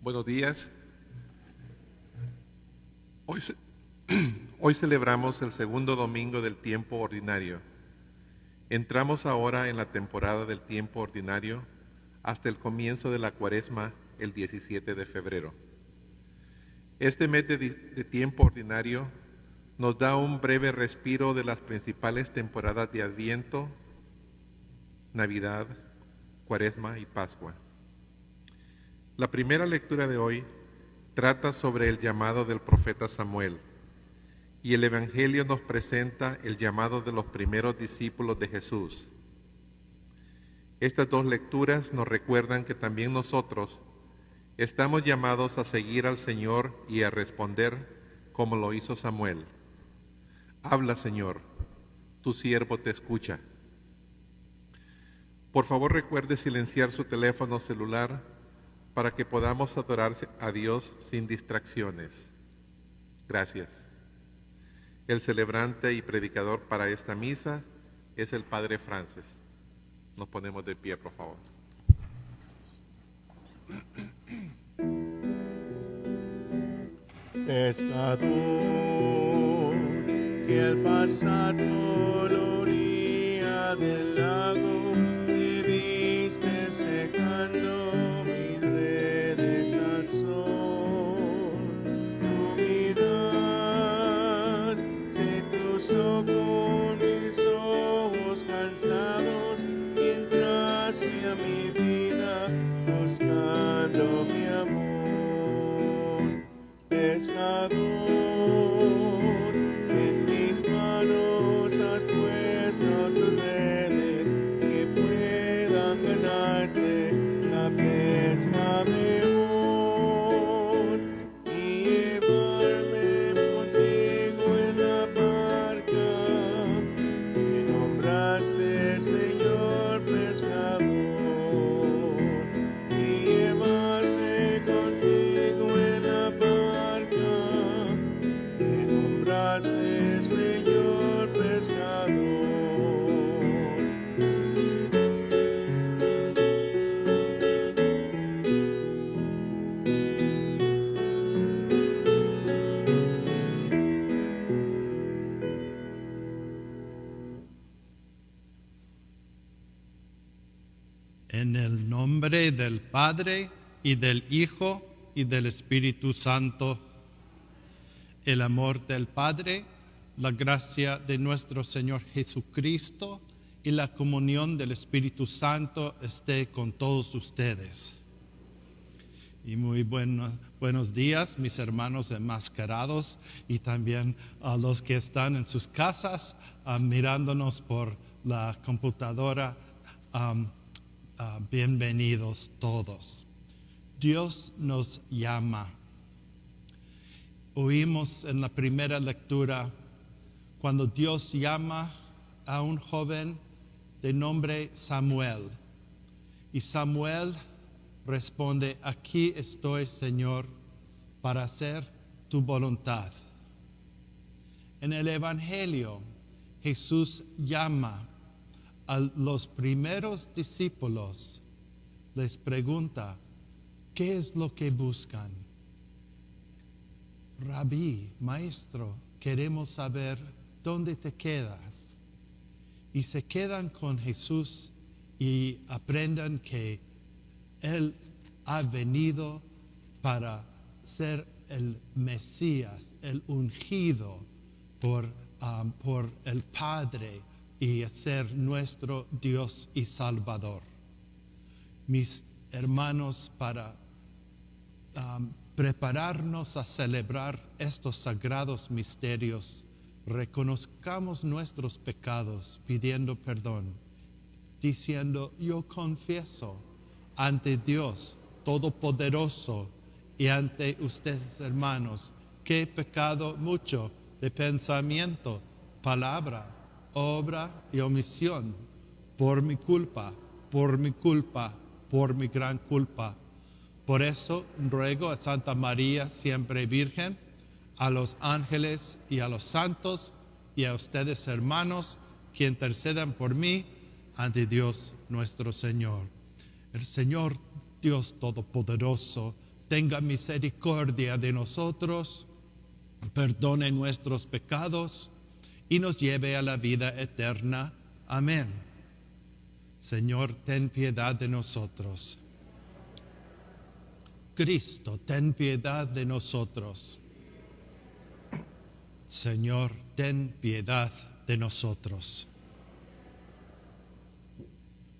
Buenos días. Hoy celebramos el segundo domingo del tiempo ordinario. Entramos ahora en la temporada del tiempo ordinario hasta el comienzo de la Cuaresma el 17 de febrero. Este mes de tiempo ordinario nos da un breve respiro de las principales temporadas de Adviento, Navidad, Cuaresma y Pascua. La primera lectura de hoy trata sobre el llamado del profeta Samuel, y el Evangelio nos presenta el llamado de los primeros discípulos de Jesús. Estas dos lecturas nos recuerdan que también nosotros estamos llamados a seguir al Señor y a responder como lo hizo Samuel. Habla, Señor, tu siervo te escucha. Por favor, recuerde silenciar su teléfono celular para que podamos adorar a Dios sin distracciones. Gracias. El celebrante y predicador para esta misa es el Padre Francis. Nos ponemos de pie, por favor. Pescador que al pasar por la orilla del lago te viste secando mis redes al sol. Tu mirar se cruzó con mis ojos cansados y entraste a mi vida buscando mi amor. Pescador, en mis manos has puesto tus redes que puedan ganarte la pesca mejor y llevarme contigo en la barca que nombraste, Señor pescador, y llevarme contigo en la barca que nombraste, Señor pescador. En el nombre del Padre, y del Hijo, y del Espíritu Santo, el amor del Padre, la gracia de nuestro Señor Jesucristo y la comunión del Espíritu Santo esté con todos ustedes. Y muy buenos días, mis hermanos enmascarados, y también a los que están en sus casas mirándonos por la computadora. Bienvenidos todos. Dios nos llama. Oímos en la primera lectura cuando Dios llama a un joven de nombre Samuel. Y Samuel responde: aquí estoy, Señor, para hacer tu voluntad. En el Evangelio, Jesús llama a los primeros discípulos, les pregunta: ¿qué es lo que buscan? Rabí, maestro, queremos saber dónde te quedas. Y se quedan con Jesús y aprendan que Él ha venido para ser el Mesías, el ungido por el Padre, y ser nuestro Dios y Salvador. Mis hermanos, para prepararnos a celebrar estos sagrados misterios, reconozcamos nuestros pecados pidiendo perdón, diciendo: yo confieso ante Dios Todopoderoso y ante ustedes, hermanos, que he pecado mucho de pensamiento, palabra, obra y omisión, por mi culpa, por mi gran culpa. Por eso ruego a Santa María, siempre Virgen, a los ángeles y a los santos, y a ustedes, hermanos, que intercedan por mí ante Dios nuestro Señor. El Señor Dios Todopoderoso tenga misericordia de nosotros, perdone nuestros pecados y nos lleve a la vida eterna. Amén. Señor, ten piedad de nosotros. Cristo, ten piedad de nosotros. Señor, ten piedad de nosotros.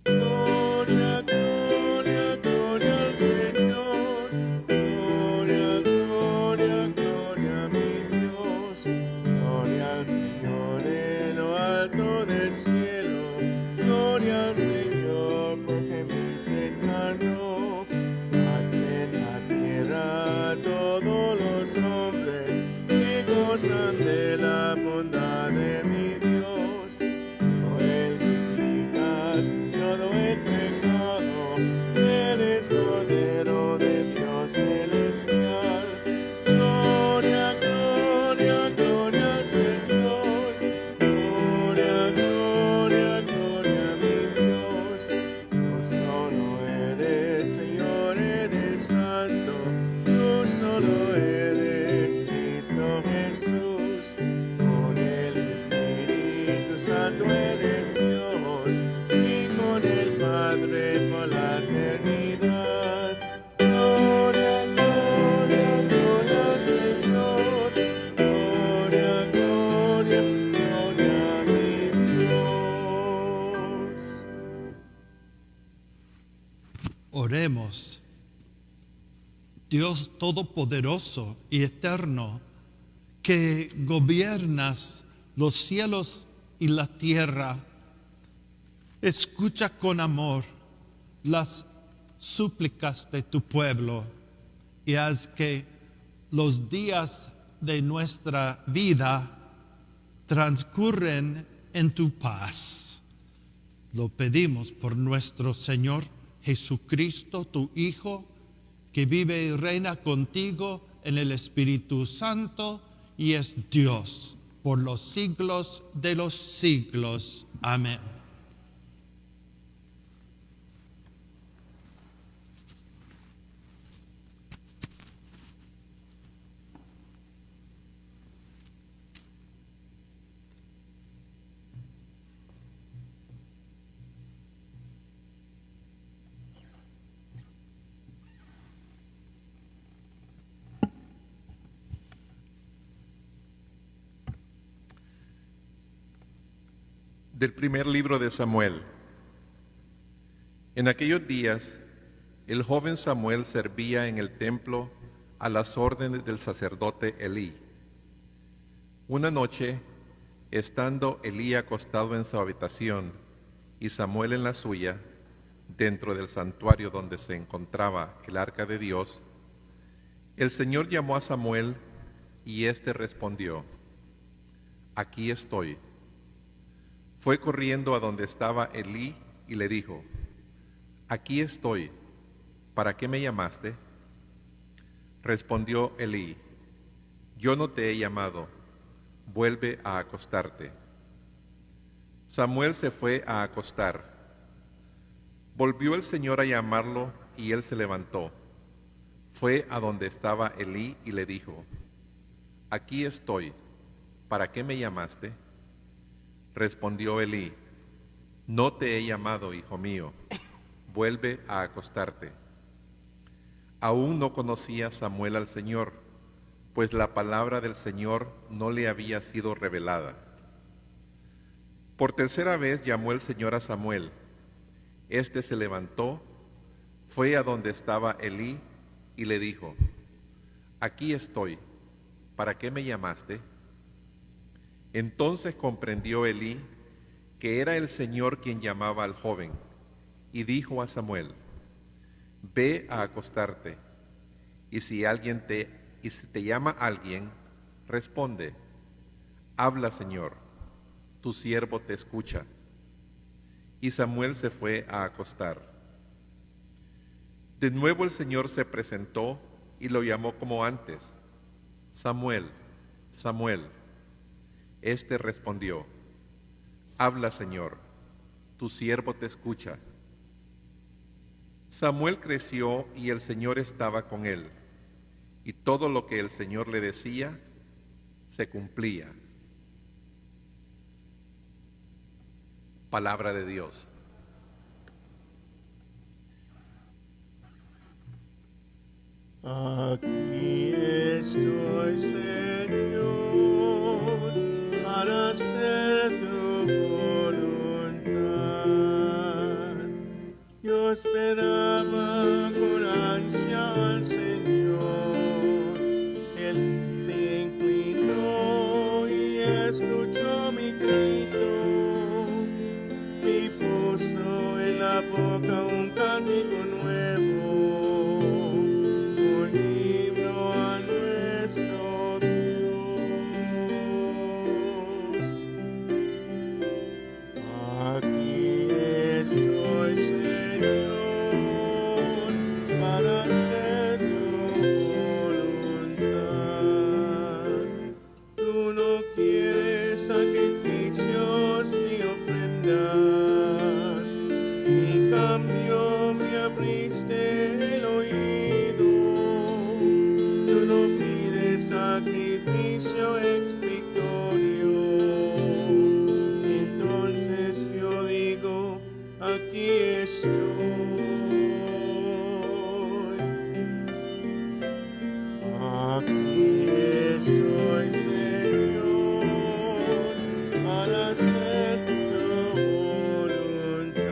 Gloria, gloria, gloria al Señor. Gloria, gloria, gloria a mi Dios. Gloria al Señor en lo alto del cielo. Gloria al Señor porque me se encarnó. Haz en la tierra todos los hombres que gozan de la bondad de mi Dios. Por él quitas todo el pecado, eres Cordero de Dios celestial. Gloria, gloria, gloria al Señor. Gloria, gloria, gloria a mi Dios. Tú solo eres Señor, eres santo. Tú solo eres Cristo Jesús. Con el Espíritu Santo eres Dios y con el Padre por la eternidad. Gloria, gloria, gloria al Señor. Gloria, gloria, gloria a mi Dios. Oremos. Dios todopoderoso y eterno, que gobiernas los cielos y la tierra, escucha con amor las súplicas de tu pueblo y haz que los días de nuestra vida transcurren en tu paz. Lo pedimos por nuestro Señor Jesucristo, tu Hijo, que vive y reina contigo en el Espíritu Santo y es Dios por los siglos de los siglos. Amén. Del primer libro de Samuel. En aquellos días, el joven Samuel servía en el templo a las órdenes del sacerdote Elí. Una noche, estando Elí acostado en su habitación y Samuel en la suya, dentro del santuario donde se encontraba el arca de Dios, el Señor llamó a Samuel y éste respondió: Aquí estoy. Fue corriendo a donde estaba Elí y le dijo: Aquí estoy, ¿para qué me llamaste? Respondió Elí: Yo no te he llamado, vuelve a acostarte. Samuel se fue a acostar. Volvió el Señor a llamarlo y él se levantó. Fue a donde estaba Elí y le dijo: Aquí estoy, ¿para qué me llamaste? Respondió Elí: No te he llamado, hijo mío, vuelve a acostarte. Aún no conocía Samuel al Señor, pues la palabra del Señor no le había sido revelada. Por tercera vez llamó el Señor a Samuel. Este se levantó, fue a donde estaba Elí y le dijo: Aquí estoy, ¿para qué me llamaste? Entonces comprendió Elí que era el Señor quien llamaba al joven, y dijo a Samuel: Ve a acostarte, y si te llama alguien, responde: Habla, Señor, tu siervo te escucha. Y Samuel se fue a acostar. De nuevo el Señor se presentó y lo llamó como antes: Samuel, Samuel. Este respondió: Habla, Señor, tu siervo te escucha. Samuel creció y el Señor estaba con él, y todo lo que el Señor le decía se cumplía. Palabra de Dios. Aquí estoy, Señor, para hacer tu voluntad. Yo esperaba con ansia al Señor. Él se inclinó y escuchó mi grito y puso en la boca un cántico nuevo. Sacrificio expiatorio. Entonces yo digo, aquí estoy. Aquí estoy, Señor, para hacer tu voluntad.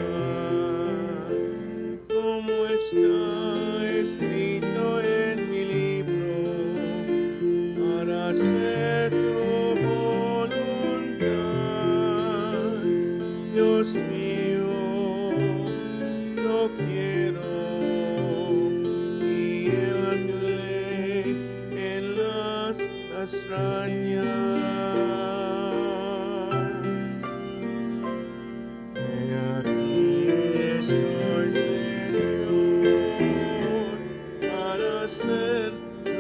Como está escrito en mi libro, para hacer tu voluntad. Dios mío, lo quiero, y lleva tu ley en las extrañas. Aquí estoy, Señor, para hacer tu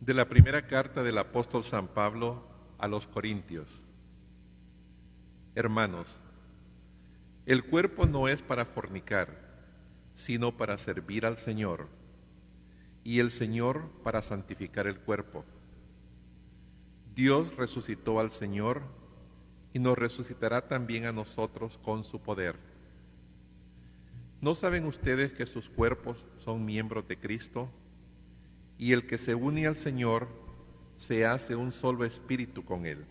De la primera carta del apóstol San Pablo a los Corintios. Hermanos, el cuerpo no es para fornicar, sino para servir al Señor, y el Señor para santificar el cuerpo. Dios resucitó al Señor y nos resucitará también a nosotros con su poder. ¿No saben ustedes que sus cuerpos son miembros de Cristo? Y el que se une al Señor se hace un solo espíritu con Él.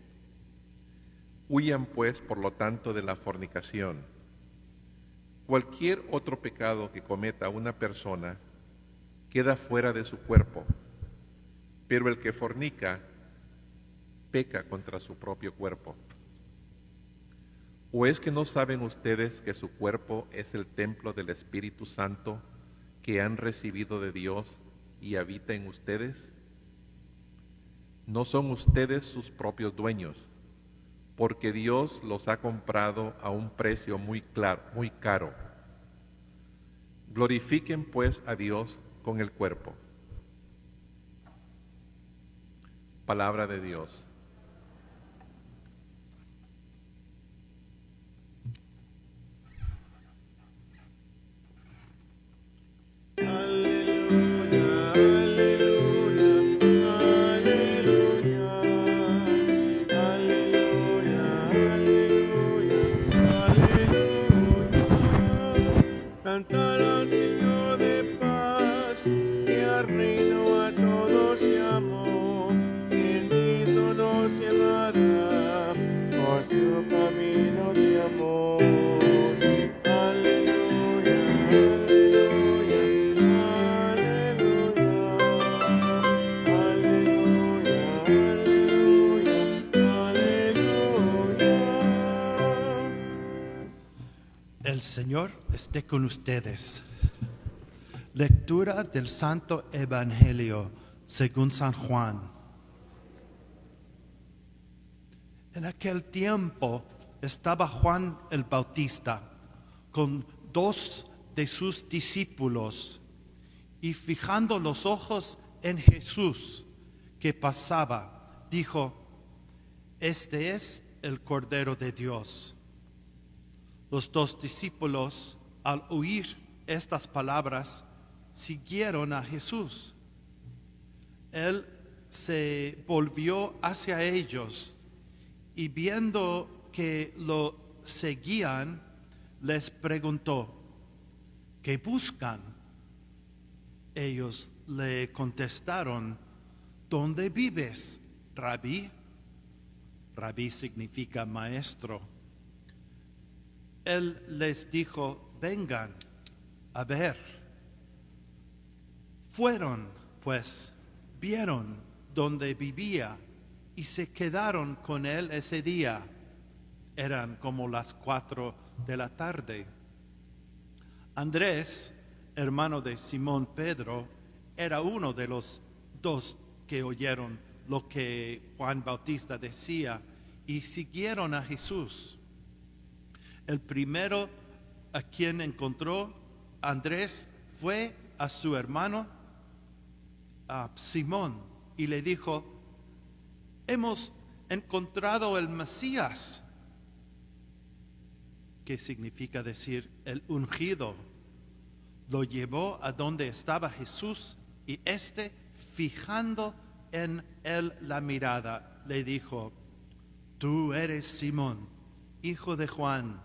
Huyan pues, por lo tanto, de la fornicación. Cualquier otro pecado que cometa una persona queda fuera de su cuerpo, pero el que fornica peca contra su propio cuerpo. ¿O es que no saben ustedes que su cuerpo es el templo del Espíritu Santo que han recibido de Dios y habita en ustedes? No son ustedes sus propios dueños, porque Dios los ha comprado a un precio muy caro. Glorifiquen pues a Dios con el cuerpo. Palabra de Dios. Cantar al Señor de paz, que al reino a todos llamó, en Cristo nos llevará por su camino de amor. Aleluya, aleluya, aleluya, aleluya, aleluya. El Señor esté con ustedes. Lectura del Santo Evangelio según San Juan. En aquel tiempo estaba Juan el Bautista con 2 de sus discípulos y fijando los ojos en Jesús que pasaba, dijo: este es el Cordero de Dios. Los dos discípulos, al oír estas palabras, siguieron a Jesús. Él se volvió hacia ellos y viendo que lo seguían, les preguntó: ¿qué buscan? Ellos le contestaron: ¿dónde vives, Rabí? Rabí significa maestro. Él les dijo: vengan a ver. Fueron, pues, vieron dónde vivía y se quedaron con él ese día. Eran como las 4 de la tarde. Andrés, hermano de Simón Pedro, era uno de los dos que oyeron lo que Juan Bautista decía y siguieron a Jesús. El primero a quien encontró Andrés fue a su hermano, a Simón, y le dijo: hemos encontrado el Mesías, que significa decir el ungido. Lo llevó a donde estaba Jesús y éste, fijando en él la mirada, le dijo: tú eres Simón, hijo de Juan,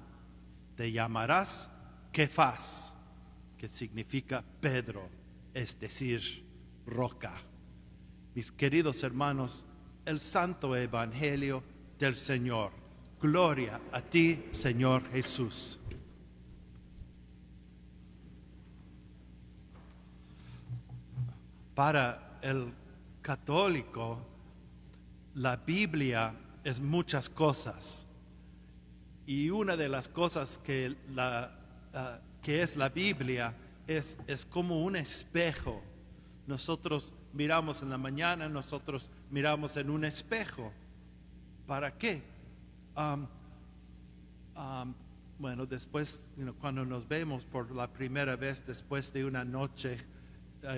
te llamarás Kefas, que significa Pedro, es decir, roca. Mis queridos hermanos, el santo evangelio del Señor. Gloria a ti, Señor Jesús. Para el católico, la Biblia es muchas cosas. Y una de las cosas que es la Biblia es como un espejo. Nosotros miramos en la mañana, nosotros miramos en un espejo. ¿Para qué? Bueno, después, cuando nos vemos por la primera vez después de una noche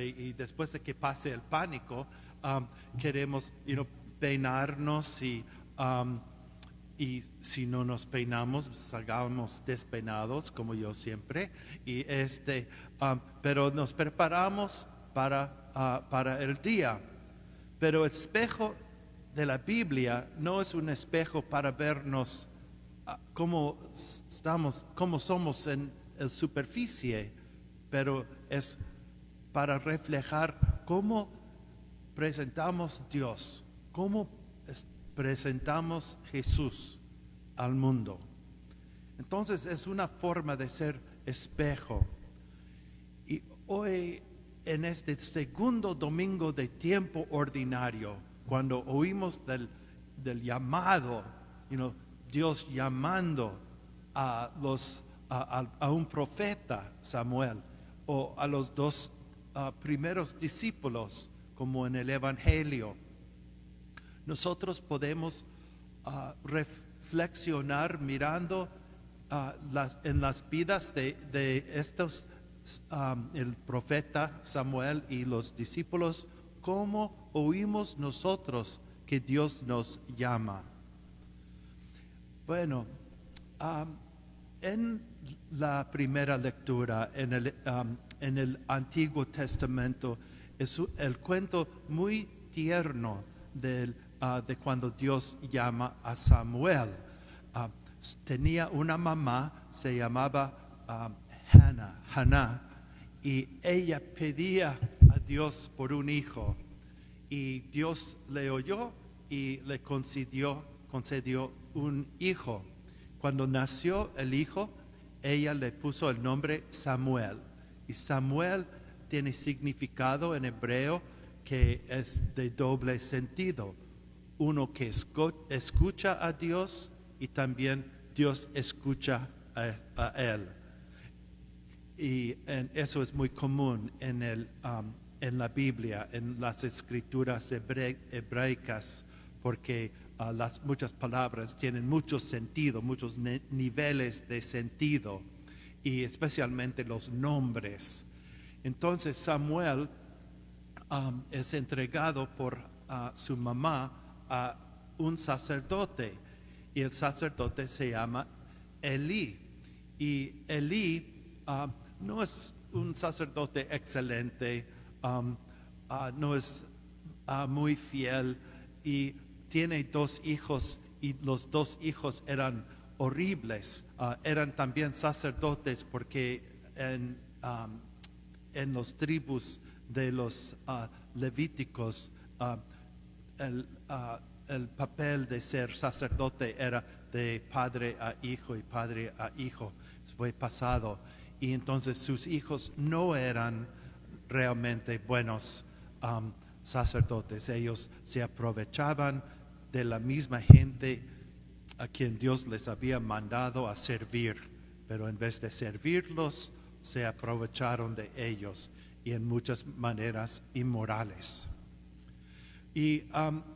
y después de que pase el pánico, queremos peinarnos y si no nos peinamos, salgamos despeinados, como yo siempre, pero nos preparamos para el día. Pero el espejo de la Biblia no es un espejo para vernos cómo somos en la superficie, pero es para reflejar cómo presentamos Dios, cómo presentamos Jesús al mundo. Entonces es una forma de ser espejo. Y hoy, en este segundo domingo de tiempo ordinario, cuando oímos del llamado, Dios llamando a un profeta, Samuel, o a los dos primeros discípulos, como en el Evangelio, nosotros podemos reflexionar mirando en las vidas de estos, el profeta Samuel y los discípulos, cómo oímos nosotros que Dios nos llama. Bueno, en la primera lectura en el Antiguo Testamento es el cuento muy tierno de cuando Dios llama a Samuel. Tenía una mamá, se llamaba Hannah, y ella pedía a Dios por un hijo, y Dios le oyó y le concedió un hijo. Cuando nació el hijo, ella le puso el nombre Samuel, y Samuel tiene significado en hebreo que es de doble sentido: uno que escucha a Dios y también Dios escucha a él. Y eso es muy común en la Biblia, en las escrituras hebraicas, porque muchas palabras tienen mucho sentido, muchos niveles de sentido, y especialmente los nombres. Entonces Samuel es entregado por su mamá a un sacerdote, y el sacerdote se llama Elí. Y Elí no es un sacerdote excelente, no es muy fiel, y tiene 2 hijos, y los 2 hijos eran horribles. Eran también sacerdotes porque en los tribus de los levíticos el papel de ser sacerdote era de padre a hijo y padre a hijo, fue pasado, y entonces sus hijos no eran realmente buenos sacerdotes. Ellos se aprovechaban de la misma gente a quien Dios les había mandado a servir, pero en vez de servirlos, se aprovecharon de ellos, y en muchas maneras inmorales. Y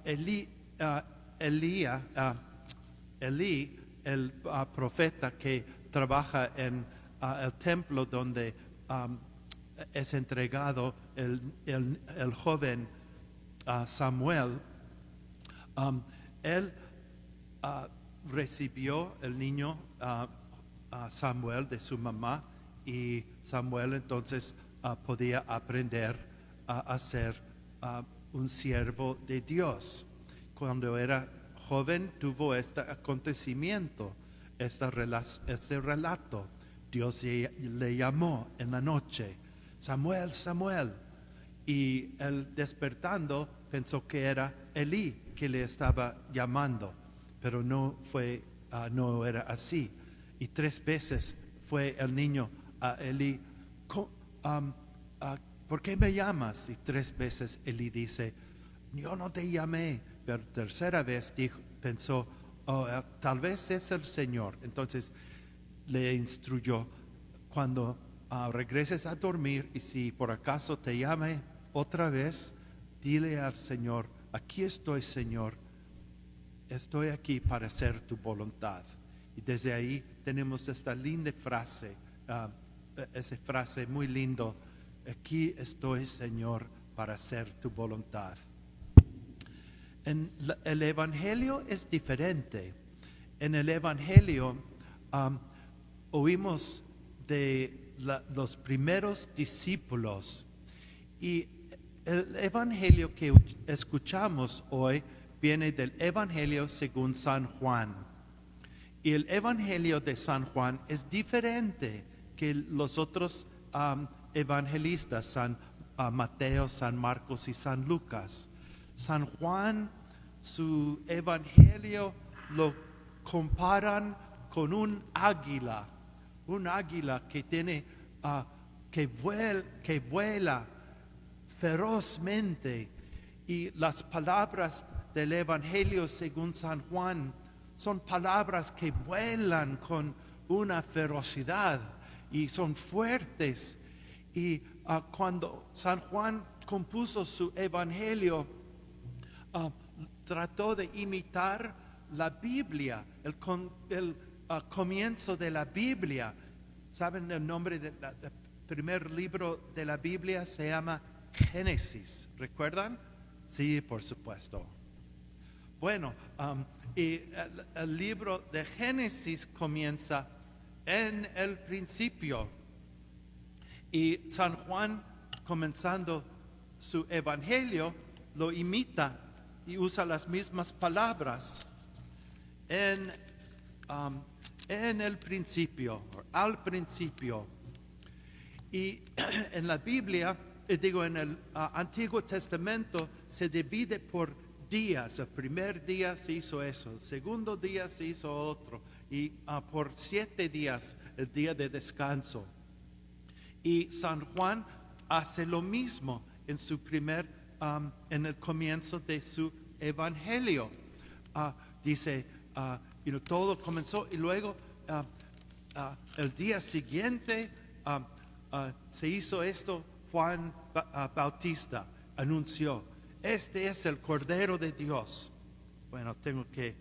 Elí, el profeta que trabaja en el templo donde es entregado el joven Samuel, él recibió el niño Samuel de su mamá, y Samuel entonces podía aprender a ser un siervo de Dios. Cuando era joven tuvo este acontecimiento, este relato. Dios le llamó en la noche: Samuel, Samuel. Y él, despertando, pensó que era Elí que le estaba llamando, pero no era así. Y 3 veces fue el niño a Elí: ¿por qué me llamas? Y 3 veces Elí dice: yo no te llamé. Pero tercera vez pensó: tal vez es el Señor. Entonces le instruyó: cuando regreses a dormir, y si por acaso te llame otra vez, dile al Señor: aquí estoy, Señor, estoy aquí para hacer tu voluntad. Y desde ahí tenemos esta linda frase, esa frase muy lindo: aquí estoy, Señor, para hacer tu voluntad. El Evangelio es diferente. En el Evangelio oímos de los primeros discípulos, y el Evangelio que escuchamos hoy viene del Evangelio según San Juan. Y el Evangelio de San Juan es diferente que los otros evangelistas, San Mateo, San Marcos y San Lucas. San Juan, su evangelio lo comparan con un águila que tiene que vuela ferozmente, y las palabras del evangelio según San Juan son palabras que vuelan con una ferocidad y son fuertes. Y cuando San Juan compuso su evangelio, trató de imitar la Biblia, el comienzo de la Biblia. ¿Saben el nombre del primer libro de la Biblia? Se llama Génesis. ¿Recuerdan? Sí, por supuesto. Bueno, y el libro de Génesis comienza en el principio. Y San Juan, comenzando su evangelio, lo imita y usa las mismas palabras. En el principio, al principio. Y en la Biblia, en el Antiguo Testamento, se divide por días. El primer día se hizo eso, el segundo día se hizo otro, y por 7 días, el día de descanso. Y San Juan hace lo mismo en su en el comienzo de su evangelio. Dice, todo comenzó, y luego el día siguiente se hizo esto. Juan Bautista anunció: este es el Cordero de Dios. Bueno, tengo que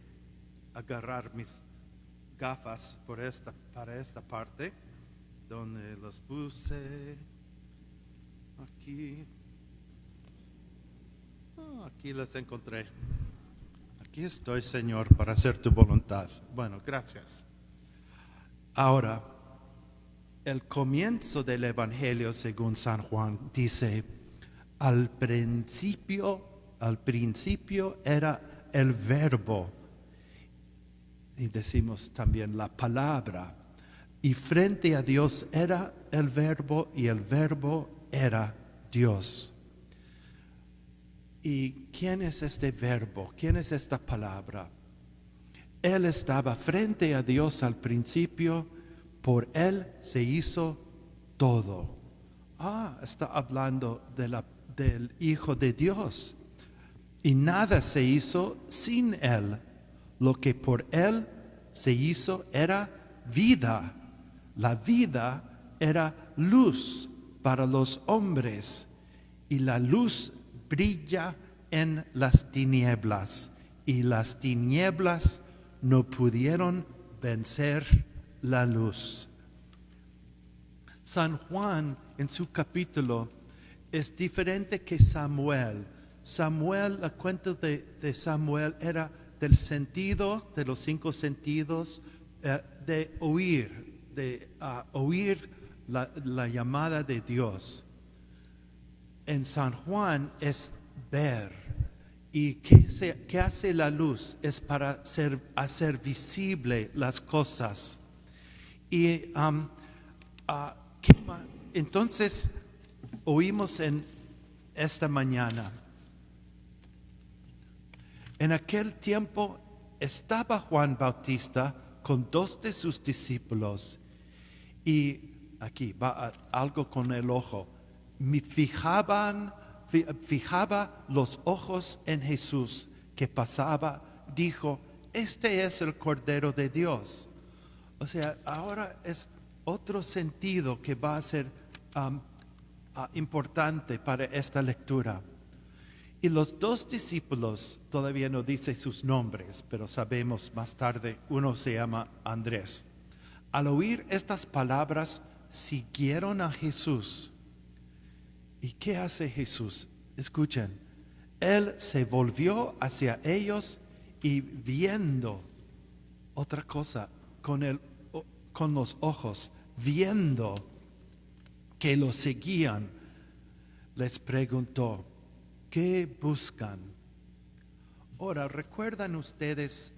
agarrar mis gafas para esta parte, donde los puse. Aquí las encontré. Aquí estoy, Señor, para hacer tu voluntad. Bueno, gracias. Ahora, el comienzo del Evangelio según San Juan dice, al principio era el verbo, y decimos también la palabra, y frente a Dios era el verbo, y el verbo era Dios. ¿Y quién es este verbo? ¿Quién es esta palabra? Él estaba frente a Dios al principio, por Él se hizo todo. Está hablando del Hijo de Dios. Y nada se hizo sin Él. Lo que por Él se hizo era vida. La vida era luz para los hombres. Y la luz brilla en las tinieblas. Y las tinieblas no pudieron vencer la luz. San Juan en su capítulo es diferente que Samuel. El cuento de Samuel era del sentido, de los 5 sentidos, de oír, oír la llamada de Dios. En San Juan es ver. ¿Y qué hace la luz? Es para hacer visible las cosas. Y entonces oímos en esta mañana. En aquel tiempo estaba Juan Bautista con 2 de sus discípulos. Y aquí va algo con el ojo. Fijaba los ojos en Jesús que pasaba, dijo, este es el Cordero de Dios. O sea, ahora es otro sentido que va a ser importante para esta lectura. Y los 2 discípulos, todavía no dice sus nombres, pero sabemos más tarde, uno se llama Andrés. Al oír estas palabras, siguieron a Jesús. ¿Y qué hace Jesús? Escuchen, Él se volvió hacia ellos y viendo otra cosa, con los ojos, viendo que lo seguían, les preguntó, ¿qué buscan? Ahora, ¿recuerdan ustedes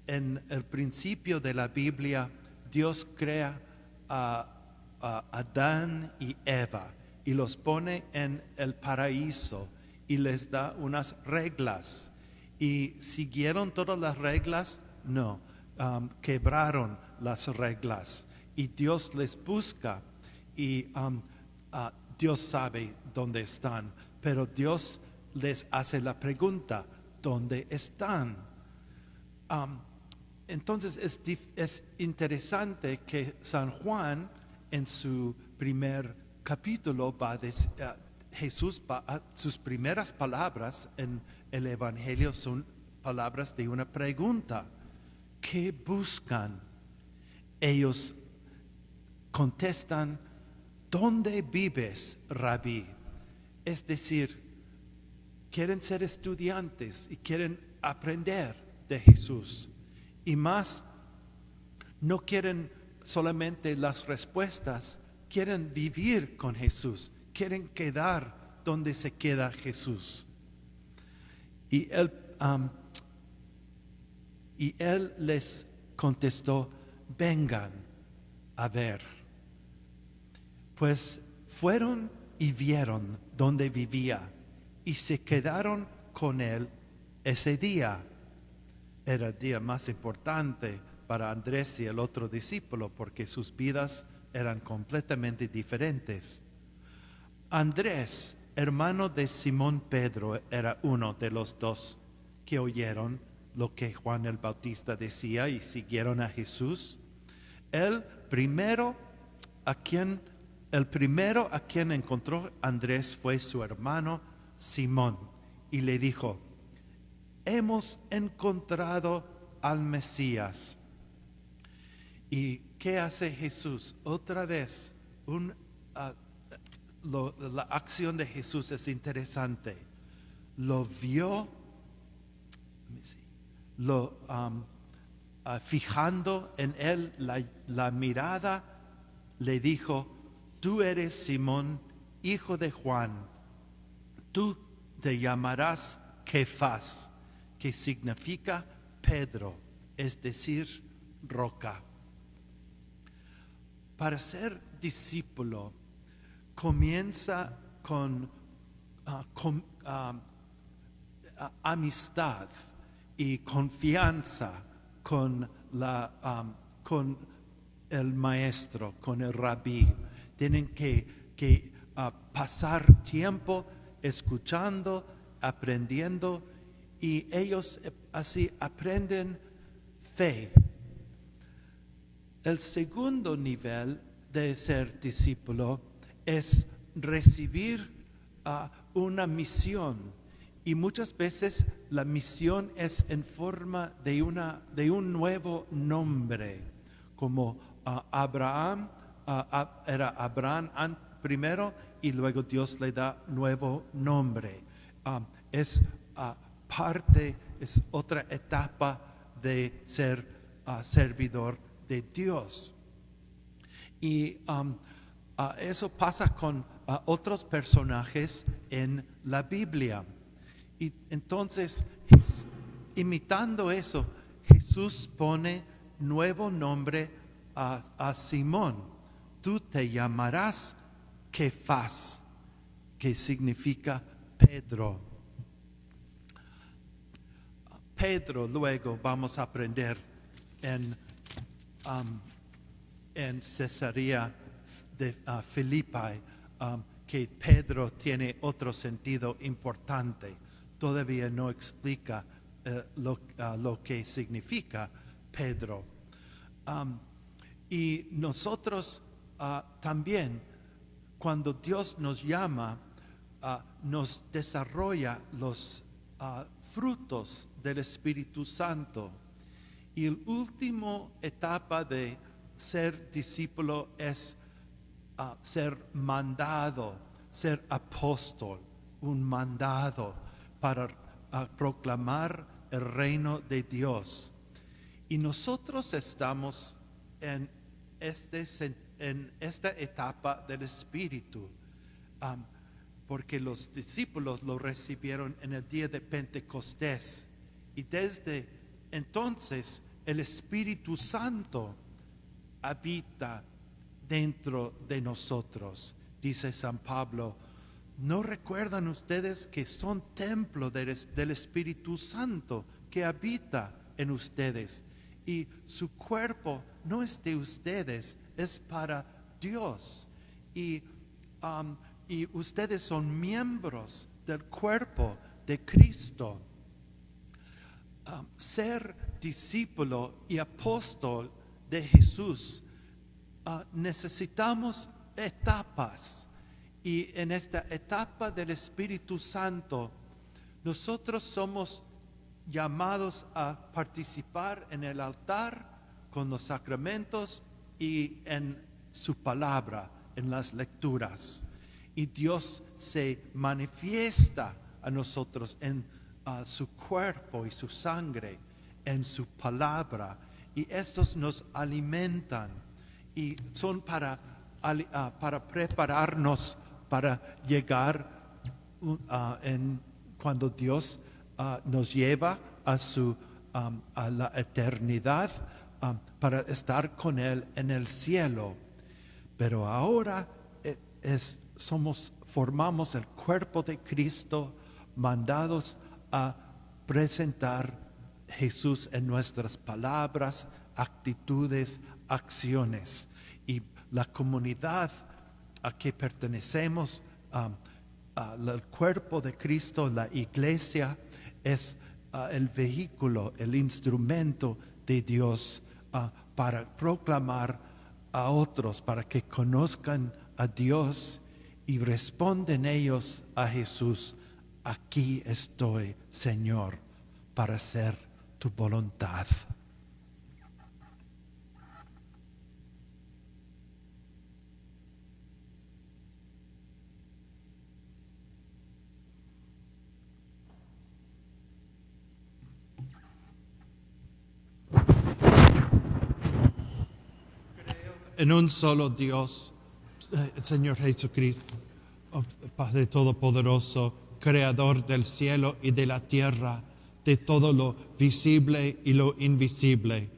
en el principio de la Biblia, Dios crea a Adán y Eva y los pone en el paraíso y les da unas reglas? ¿Y siguieron todas las reglas? No, quebraron las reglas y Dios les busca y Dios sabe dónde están, pero Dios les hace la pregunta, ¿dónde están? Entonces es interesante que San Juan en su primer capítulo Jesús sus primeras palabras en el Evangelio son palabras de una pregunta. ¿Qué buscan? Ellos contestan, ¿dónde vives, Rabí? Es decir, quieren ser estudiantes y quieren aprender de Jesús. Y más, no quieren solamente las respuestas, quieren vivir con Jesús, quieren quedar donde se queda Jesús. Y él les contestó, vengan a ver. Pues fueron y vieron donde vivía y se quedaron con él ese día. Era el día más importante para Andrés y el otro discípulo porque sus vidas eran completamente diferentes. Andrés, hermano de Simón Pedro, era uno de los 2 que oyeron lo que Juan el Bautista decía y siguieron a Jesús. El primero a quien encontró Andrés fue su hermano Simón y le dijo, hemos encontrado al Mesías. ¿Y qué hace Jesús? Otra vez la acción de Jesús es interesante. Lo vio, fijando en él la mirada, le dijo: tú eres Simón, hijo de Juan, tú te llamarás Kefas, que significa Pedro, es decir, roca. Para ser discípulo comienza con amistad y confianza con el maestro, con el rabí. Tienen que pasar tiempo escuchando, aprendiendo, y ellos así aprenden fe. El segundo nivel de ser discípulo es recibir una misión, y muchas veces la misión es en forma de un nuevo nombre, como Abraham era Abraham primero y luego Dios le da nuevo nombre. Es otra etapa de ser servidor de Dios. Y eso pasa con otros personajes en la Biblia. Y entonces, imitando eso, Jesús pone nuevo nombre a Simón. Tú te llamarás Kefas, que significa Pedro. Pedro, luego vamos a aprender en Cesarea de Filipi, que Pedro tiene otro sentido importante. Todavía no explica lo que significa Pedro. Y nosotros también, cuando Dios nos llama, nos desarrolla los frutos del Espíritu Santo. Y la última etapa de ser discípulo es ser mandado, ser apóstol, un mandado para proclamar el reino de Dios. Y nosotros estamos en esta etapa del Espíritu, porque los discípulos lo recibieron en el día de Pentecostés, y desde entonces el Espíritu Santo habita dentro de nosotros. Dice San Pablo: ¿no recuerdan ustedes que son templo del Espíritu Santo que habita en ustedes? Y su cuerpo no es de ustedes, es para Dios. Y ustedes son miembros del cuerpo de Cristo. Ser discípulo y apóstol de Jesús, necesitamos etapas. Y en esta etapa del Espíritu Santo, nosotros somos llamados a participar en el altar con los sacramentos y en su palabra, en las lecturas. Y Dios se manifiesta a nosotros en su cuerpo y su sangre, en su palabra. Y estos nos alimentan y son para prepararnos para llegar cuando Dios nos lleva a la eternidad, para estar con Él en el cielo. Pero ahora formamos el cuerpo de Cristo, mandados a presentar Jesús en nuestras palabras, actitudes, acciones. Y la comunidad a que pertenecemos, al cuerpo de Cristo, la iglesia, es el vehículo, el instrumento de Dios para proclamar a otros, para que conozcan a Dios y responden ellos a Jesús: aquí estoy, Señor, para hacer tu voluntad. en un solo Dios, Señor Jesucristo, oh, Padre Todopoderoso, Creador del cielo y de la tierra, de todo lo visible y lo invisible.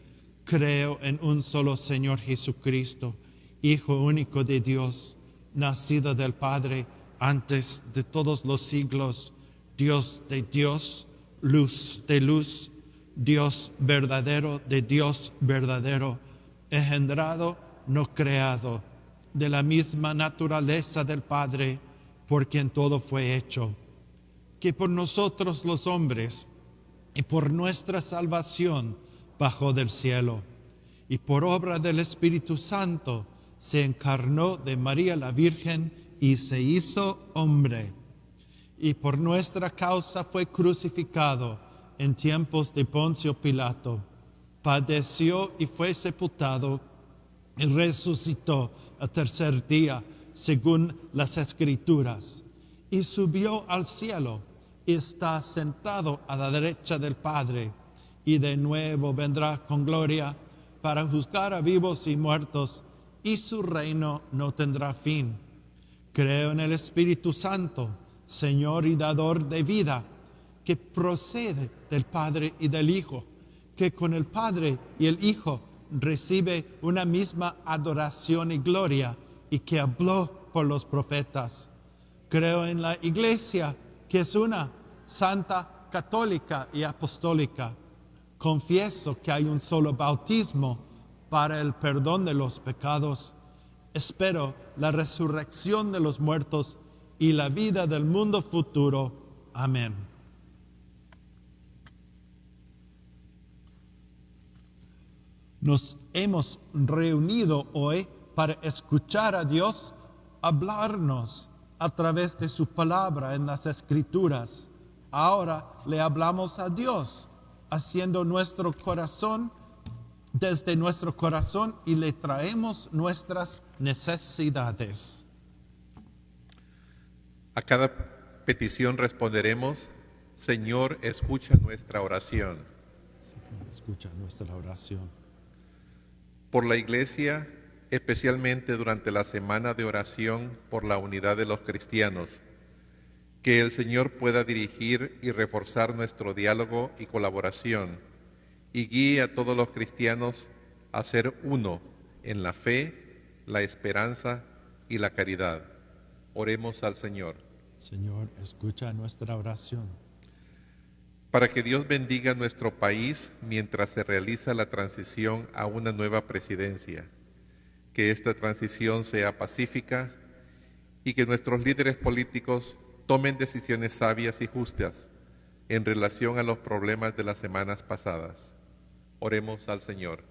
Creo en un solo Señor Jesucristo, Hijo único de Dios, nacido del Padre antes de todos los siglos, Dios de Dios, luz de luz, Dios verdadero de Dios verdadero, engendrado, no creado, de la misma naturaleza del Padre, por quien todo fue hecho, que por nosotros los hombres y por nuestra salvación bajó del cielo, y por obra del Espíritu Santo se encarnó de María la Virgen y se hizo hombre, y por nuestra causa fue crucificado en tiempos de Poncio Pilato, padeció y fue sepultado, y resucitó al tercer día, según las Escrituras, y subió al cielo, y está sentado a la derecha del Padre, y de nuevo vendrá con gloria para juzgar a vivos y muertos, y su reino no tendrá fin. Creo en el Espíritu Santo, Señor y dador de vida, que procede del Padre y del Hijo, que con el Padre y el Hijo recibe una misma adoración y gloria, y que habló por los profetas. Creo en la Iglesia, que es una, santa, católica y apostólica. Confieso que hay un solo bautismo para el perdón de los pecados. Espero la resurrección de los muertos y la vida del mundo futuro. Amén. Nos hemos reunido hoy para escuchar a Dios hablarnos a través de su palabra en las Escrituras. Ahora le hablamos a Dios, haciendo nuestro corazón, desde nuestro corazón, y le traemos nuestras necesidades. A cada petición responderemos: Señor, escucha nuestra oración. Escucha nuestra oración. Por la Iglesia, especialmente durante la semana de oración por la unidad de los cristianos, que el Señor pueda dirigir y reforzar nuestro diálogo y colaboración, y guíe a todos los cristianos a ser uno en la fe, la esperanza y la caridad. Oremos al Señor. Señor, escucha nuestra oración. Para que Dios bendiga nuestro país mientras se realiza la transición a una nueva presidencia, que esta transición sea pacífica y que nuestros líderes políticos tomen decisiones sabias y justas en relación a los problemas de las semanas pasadas. Oremos al Señor.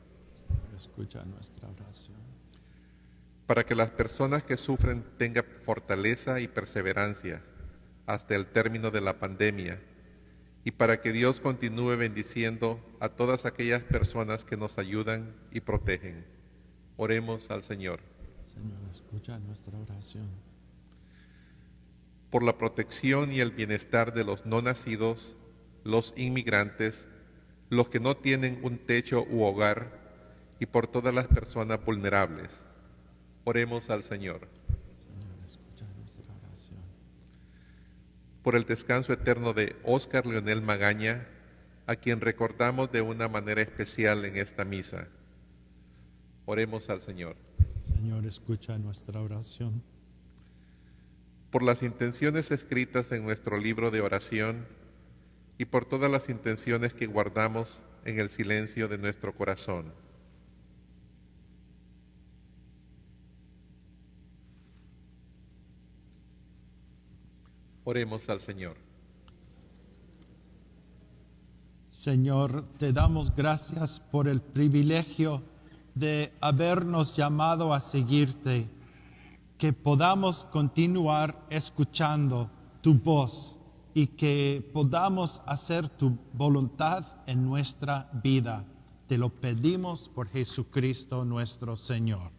Escucha nuestra oración. Para que las personas que sufren tengan fortaleza y perseverancia hasta el término de la pandemia, y para que Dios continúe bendiciendo a todas aquellas personas que nos ayudan y protegen. Oremos al Señor. Señor, escucha nuestra oración. Por la protección y el bienestar de los no nacidos, los inmigrantes, los que no tienen un techo u hogar, y por todas las personas vulnerables. Oremos al Señor. Señor, escucha nuestra oración. Por el descanso eterno de Óscar Leonel Magaña, a quien recordamos de una manera especial en esta misa. Oremos al Señor. Señor, escucha nuestra oración. Por las intenciones escritas en nuestro libro de oración y por todas las intenciones que guardamos en el silencio de nuestro corazón. Oremos al Señor. Señor, te damos gracias por el privilegio de habernos llamado a seguirte, que podamos continuar escuchando tu voz y que podamos hacer tu voluntad en nuestra vida. Te lo pedimos por Jesucristo nuestro Señor.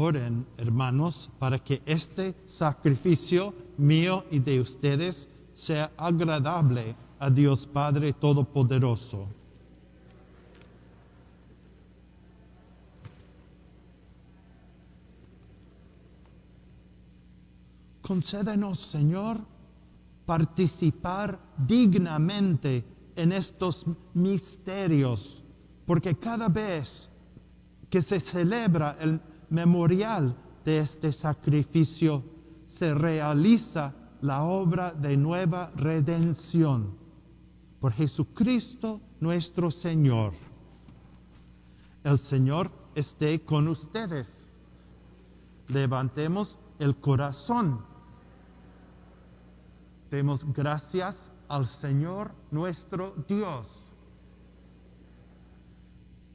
Oren, hermanos, para que este sacrificio mío y de ustedes sea agradable a Dios Padre Todopoderoso. Concédenos, Señor, participar dignamente en estos misterios, porque cada vez que se celebra el memorial de este sacrificio, se realiza la obra de nueva redención. Por Jesucristo nuestro Señor. El Señor esté con ustedes. Levantemos el corazón. Demos gracias al Señor nuestro Dios.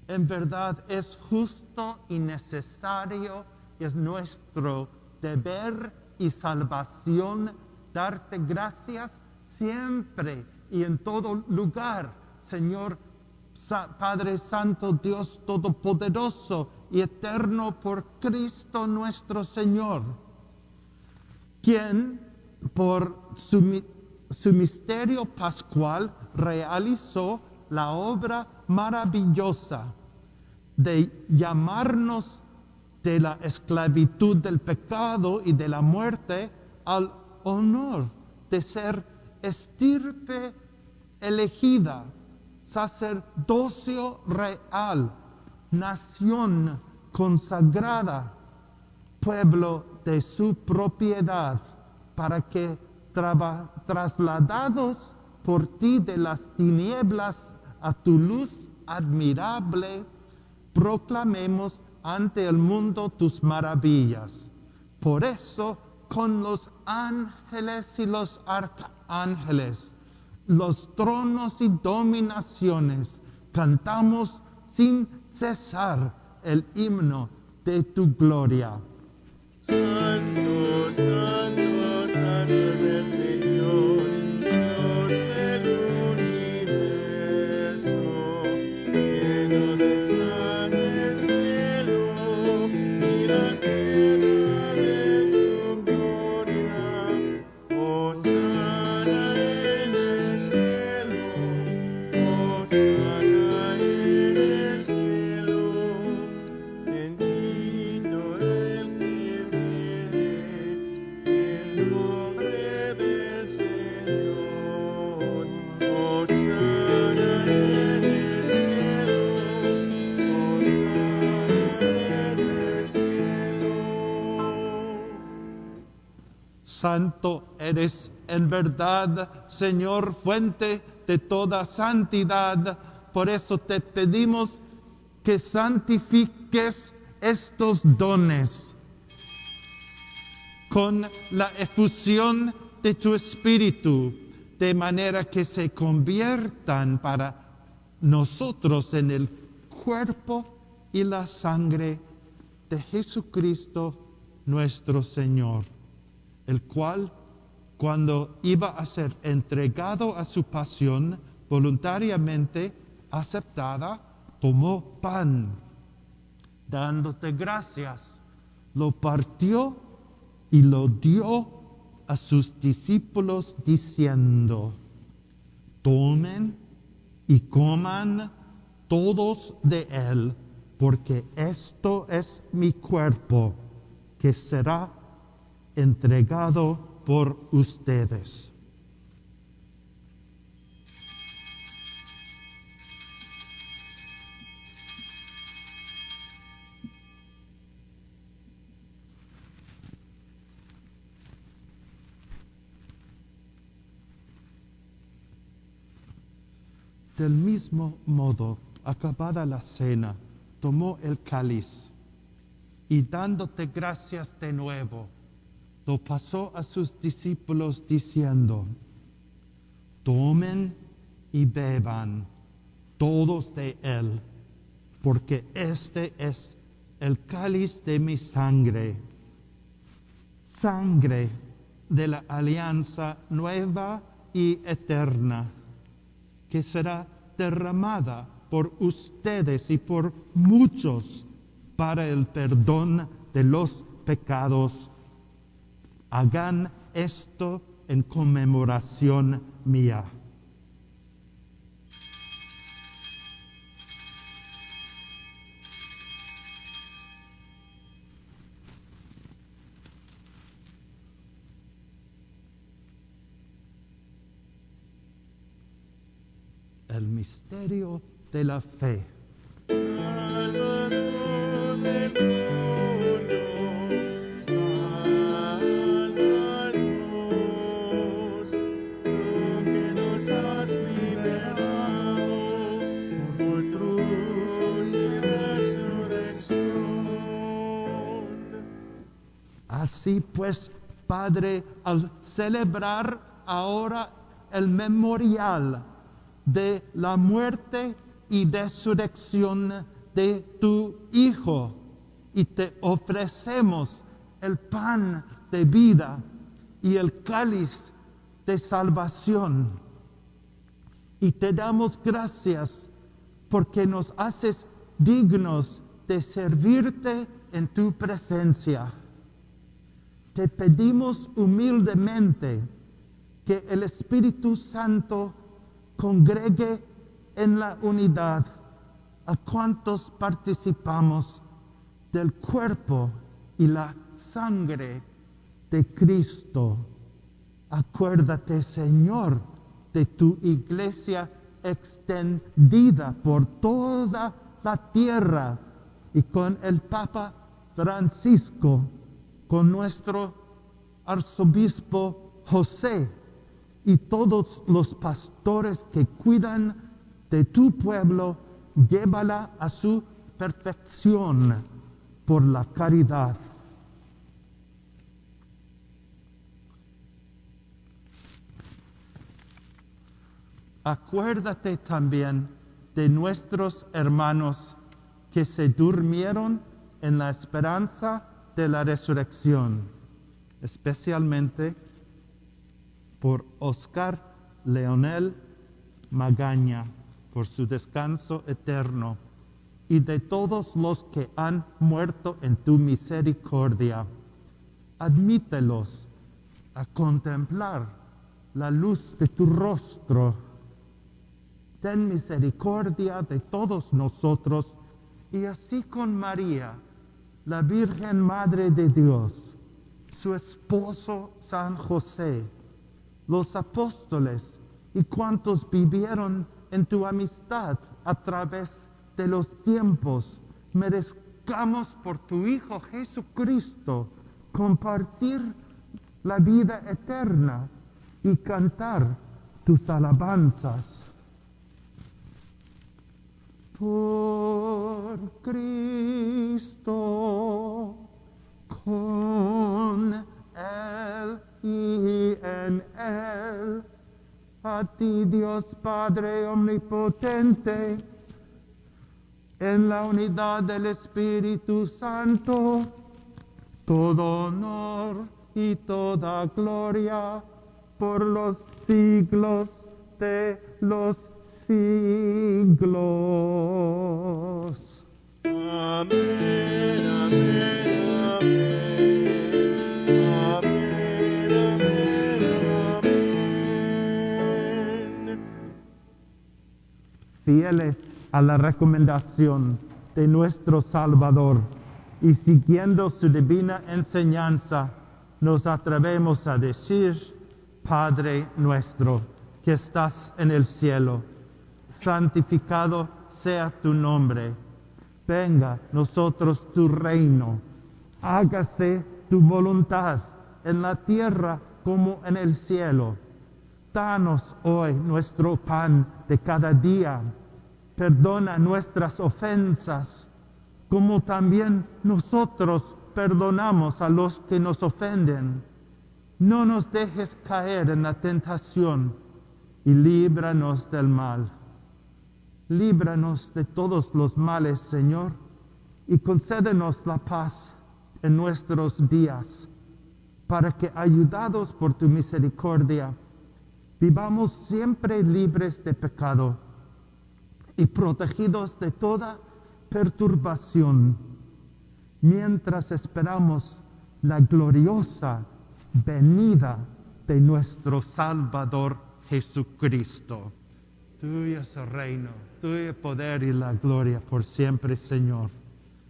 En verdad es justo y necesario, y es nuestro deber y salvación darte gracias siempre y en todo lugar, Señor Padre Santo, Dios Todopoderoso y Eterno, por Cristo nuestro Señor, quien por su misterio pascual realizó la obra maravillosa de llamarnos de la esclavitud del pecado y de la muerte al honor de ser estirpe elegida, sacerdocio real, nación consagrada, pueblo de su propiedad, para que trasladados por ti de las tinieblas a tu luz admirable, proclamemos ante el mundo tus maravillas. Por eso, con los ángeles y los arcángeles, los tronos y dominaciones, cantamos sin cesar el himno de tu gloria. Santo, santo, santo es el Señor, Dios del universo. Lleno está el cielo y la tierra de tu gloria. Hosana en el cielo, hosana en el cielo. Bendito el que viene en nombre del Señor. Hosana en el cielo, hosana en el cielo. Santo eres en verdad, Señor, fuente de toda santidad. Por eso te pedimos que santifiques estos dones con la efusión de tu Espíritu, de manera que se conviertan para nosotros en el cuerpo y la sangre de Jesucristo nuestro Señor, el cual, cuando iba a ser entregado a su pasión voluntariamente aceptada, tomó pan, dándote gracias, lo partió y lo dio a sus discípulos diciendo: tomen y coman todos de él, porque esto es mi cuerpo, que será entregado por ustedes. Del mismo modo, acabada la cena, tomó el cáliz y dándote gracias de nuevo, lo pasó a sus discípulos diciendo: tomen y beban todos de él, porque este es el cáliz de mi sangre, sangre de la alianza nueva y eterna, que será derramada por ustedes y por muchos para el perdón de los pecados. Hagan esto en conmemoración mía. El misterio de la fe. Salvador del mundo, sálvanos, tú que nos has liberado por cruz y resurrección. Así pues, Padre, al celebrar ahora el memorial de la muerte y resurrección de tu Hijo, y te ofrecemos el pan de vida y el cáliz de salvación, y te damos gracias porque nos haces dignos de servirte en tu presencia. Te pedimos humildemente que el Espíritu Santo congregue en la unidad a cuantos participamos del cuerpo y la sangre de Cristo. Acuérdate, Señor, de tu iglesia extendida por toda la tierra, y con el Papa Francisco, con nuestro arzobispo José, y todos los pastores que cuidan de tu pueblo, llévala a su perfección por la caridad. Acuérdate también de nuestros hermanos que se durmieron en la esperanza de la resurrección, especialmente por Oscar Leonel Magaña, por su descanso eterno, y de todos los que han muerto en tu misericordia. Admítelos a contemplar la luz de tu rostro. Ten misericordia de todos nosotros, y así con María, la Virgen Madre de Dios, su esposo San José, los apóstoles y cuantos vivieron en tu amistad a través de los tiempos, merezcamos por tu Hijo Jesucristo compartir la vida eterna y cantar tus alabanzas. Por Cristo, con Él y en Él, a ti Dios Padre Omnipotente, en la unidad del Espíritu Santo, todo honor y toda gloria por los siglos de los siglos. Amén, amén, amén. Amén, amén, amén. Fieles a la recomendación de nuestro Salvador y siguiendo su divina enseñanza, nos atrevemos a decir: Padre nuestro que estás en el cielo, santificado sea tu nombre. Venga a nosotros tu reino. Hágase tu voluntad en la tierra como en el cielo. Danos hoy nuestro pan de cada día. Perdona nuestras ofensas, como también nosotros perdonamos a los que nos ofenden. No nos dejes caer en la tentación y líbranos del mal. Líbranos de todos los males, Señor, y concédenos la paz en nuestros días, para que, ayudados por tu misericordia, vivamos siempre libres de pecado y protegidos de toda perturbación, mientras esperamos la gloriosa venida de nuestro Salvador Jesucristo. Tuyo es el reino, tuyo el poder y la gloria por siempre, Señor.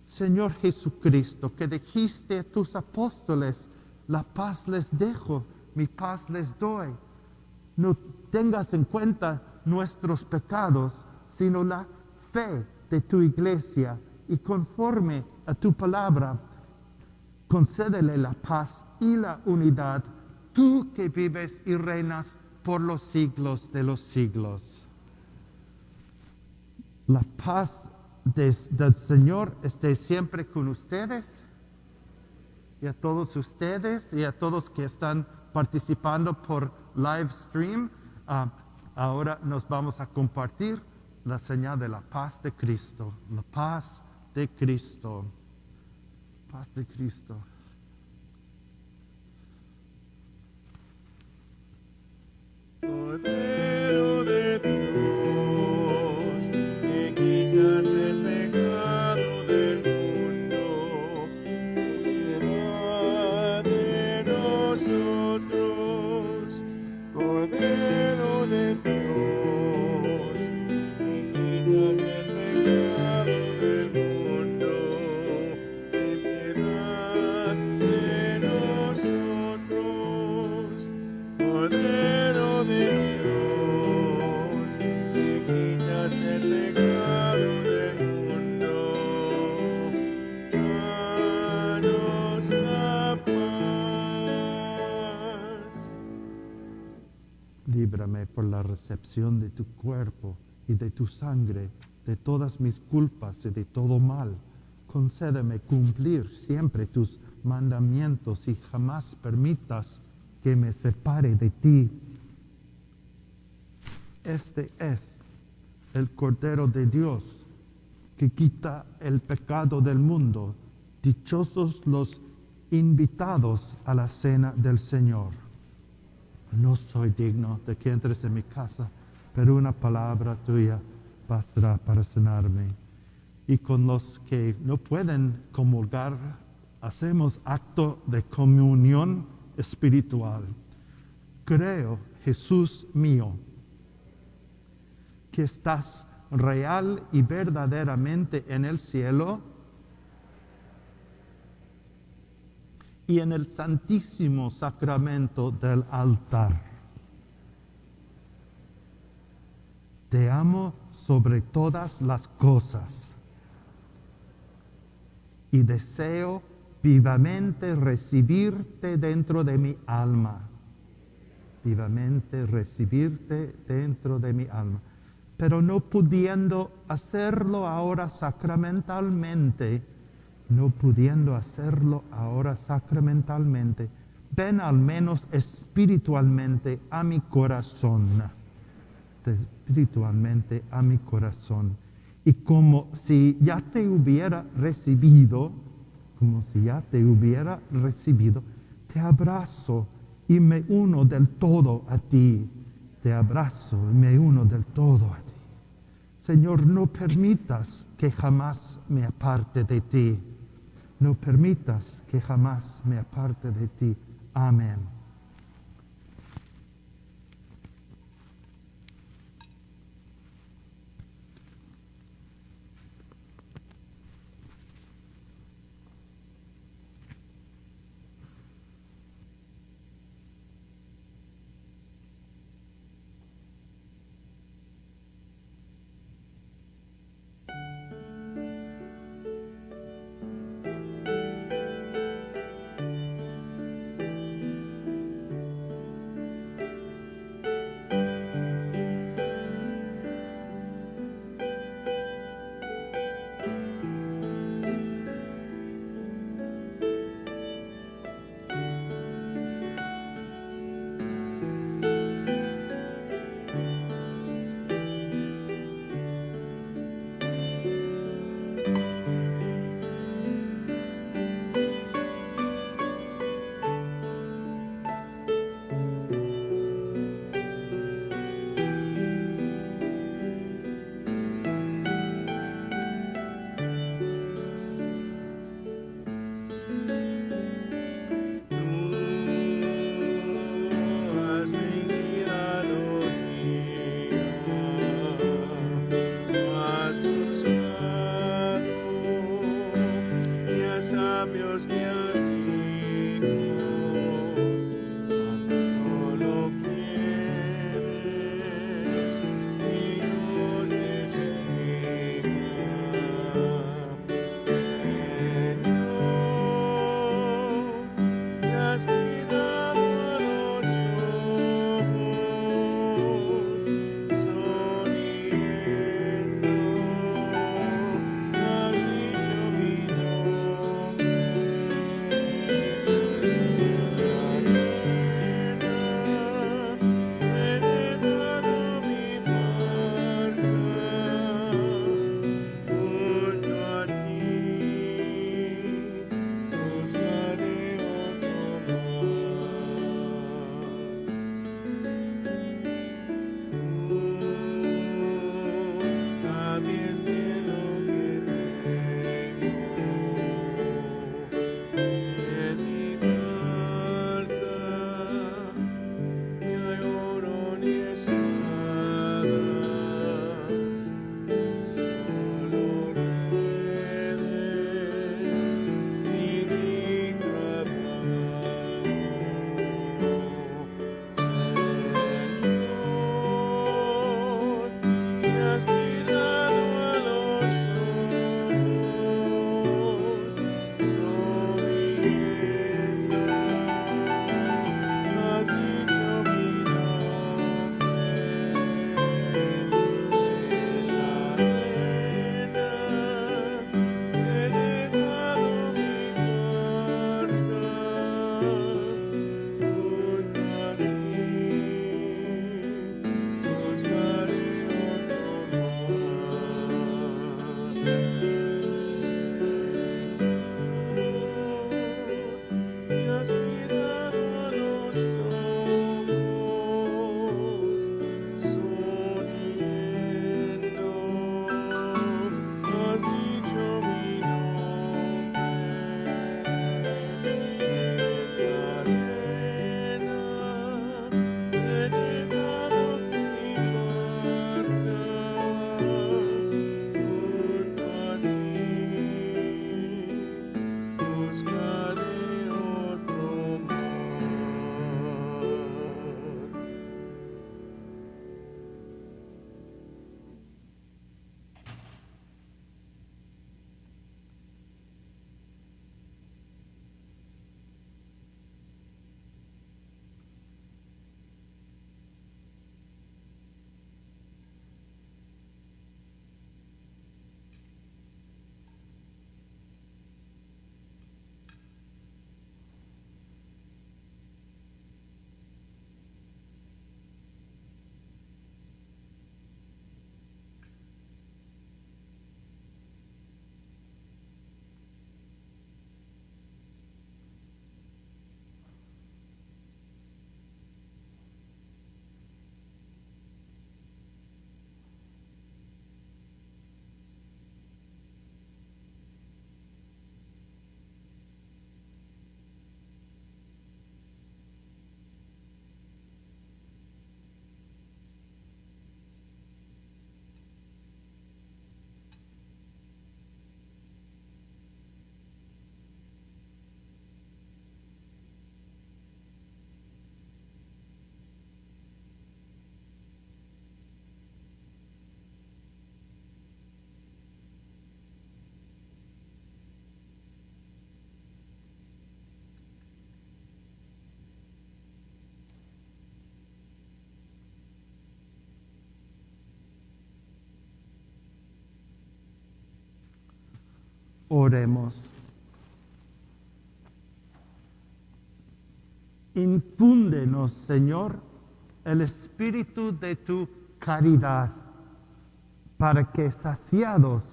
Señor Jesucristo, que dijiste a tus apóstoles, la paz les dejo, mi paz les doy. No tengas en cuenta nuestros pecados, sino la fe de tu iglesia, y conforme a tu palabra, concédele la paz y la unidad, tú que vives y reinas por los siglos de los siglos. La paz del Señor esté siempre con ustedes y a todos ustedes y a todos que están participando por live stream. Ahora nos vamos a compartir la señal de la paz de Cristo. La paz de Cristo. Paz de Cristo. Cordero de Dios, que quitas el pecado del mundo, ten piedad de nosotros. Cordero de Dios, que quitas el pecado del mundo, ten piedad de nosotros. Cordero de Dios, que quitas el pecado del mundo, danos la paz. Líbrame por la recepción de tu cuerpo y de tu sangre, de todas mis culpas y de todo mal. Concédeme cumplir siempre tus mandamientos y jamás permitas que me separe de ti. Este es el Cordero de Dios que quita el pecado del mundo. Dichosos los invitados a la cena del Señor. No soy digno de que entres en mi casa, pero una palabra tuya bastará para sanarme. Y con los que no pueden comulgar, hacemos acto de comunión espiritual. Creo, Jesús mío, que estás real y verdaderamente en el cielo y en el santísimo sacramento del altar. Te amo sobre todas las cosas y deseo vivamente recibirte dentro de mi alma. Vivamente recibirte dentro de mi alma. Pero no pudiendo hacerlo ahora sacramentalmente, ven al menos espiritualmente a mi corazón. Espiritualmente a mi corazón. Y como si ya te hubiera recibido, te abrazo y me uno del todo a ti. Te abrazo y me uno del todo a ti. Señor, no permitas que jamás me aparte de ti. No permitas que jamás me aparte de ti. Amén. Oremos. Infúndenos, Señor, el espíritu de tu caridad, para que saciados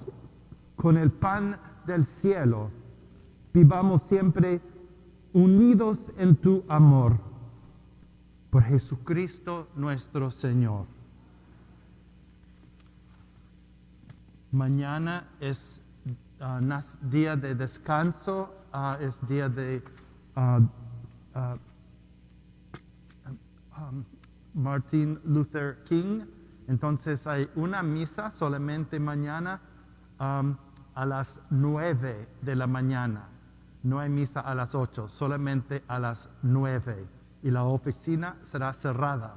con el pan del cielo, vivamos siempre unidos en tu amor. Por Jesucristo nuestro Señor. Mañana es día de descanso, es día de Martin Luther King. Entonces hay una misa solamente mañana a las 9 de la mañana. No hay misa a las 8, solamente a las 9. Y la oficina será cerrada.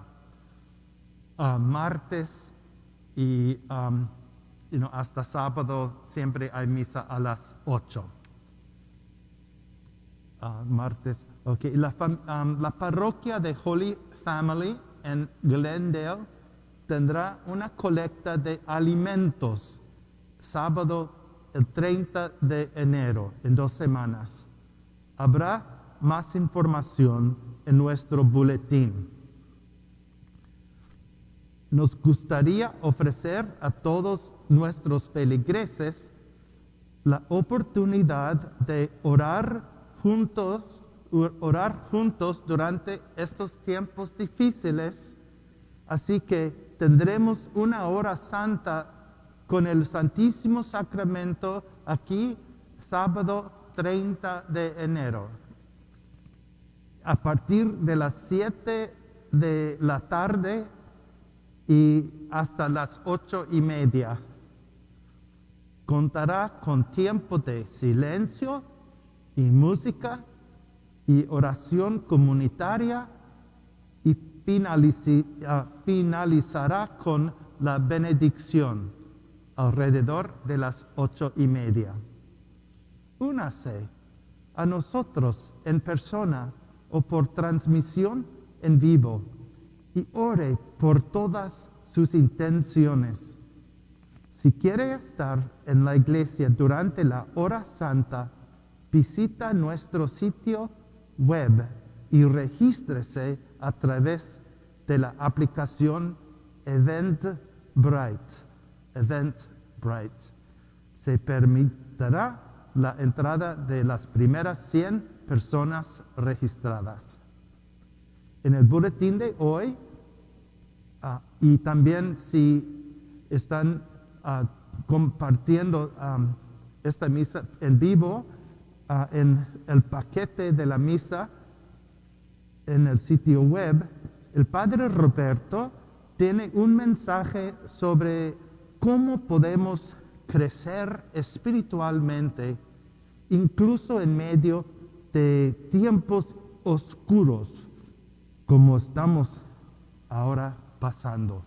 Martes y hasta sábado siempre hay misa a las 8. Martes. Okay. La parroquia de Holy Family en Glendale tendrá una colecta de alimentos sábado el 30 de enero, en 2 semanas. Habrá más información en nuestro boletín. Nos gustaría ofrecer a todos nuestros feligreses la oportunidad de orar juntos durante estos tiempos difíciles. Así que tendremos una hora santa con el Santísimo Sacramento aquí sábado 30 de enero. A partir de las 7 de la tarde y hasta las 8:30. Contará con tiempo de silencio y música y oración comunitaria y finalizará con la benedicción alrededor de las 8:30. Únase a nosotros en persona o por transmisión en vivo y ore por todas sus intenciones. Si quiere estar en la iglesia durante la hora santa, visita nuestro sitio web y regístrese a través de la aplicación Eventbrite. Se permitirá la entrada de las primeras 100 personas registradas. En el boletín de hoy, y también si están compartiendo esta misa en vivo, en el paquete de la misa en el sitio web, el Padre Roberto tiene un mensaje sobre cómo podemos crecer espiritualmente, incluso en medio de tiempos oscuros como estamos ahora pasando.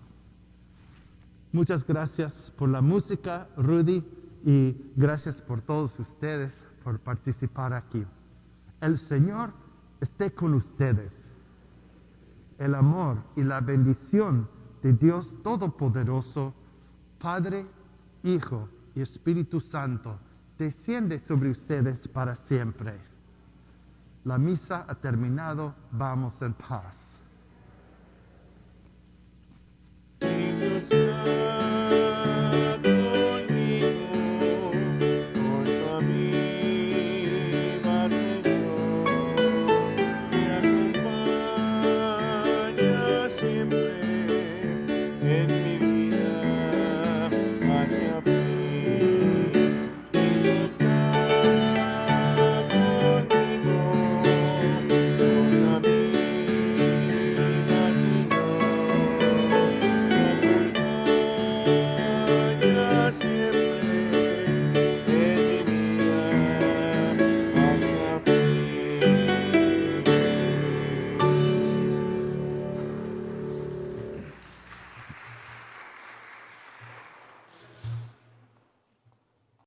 Muchas gracias por la música, Rudy, y gracias por todos ustedes por participar aquí. El Señor esté con ustedes. El amor y la bendición de Dios Todopoderoso, Padre, Hijo y Espíritu Santo, desciende sobre ustedes para siempre. La misa ha terminado. Vamos en paz.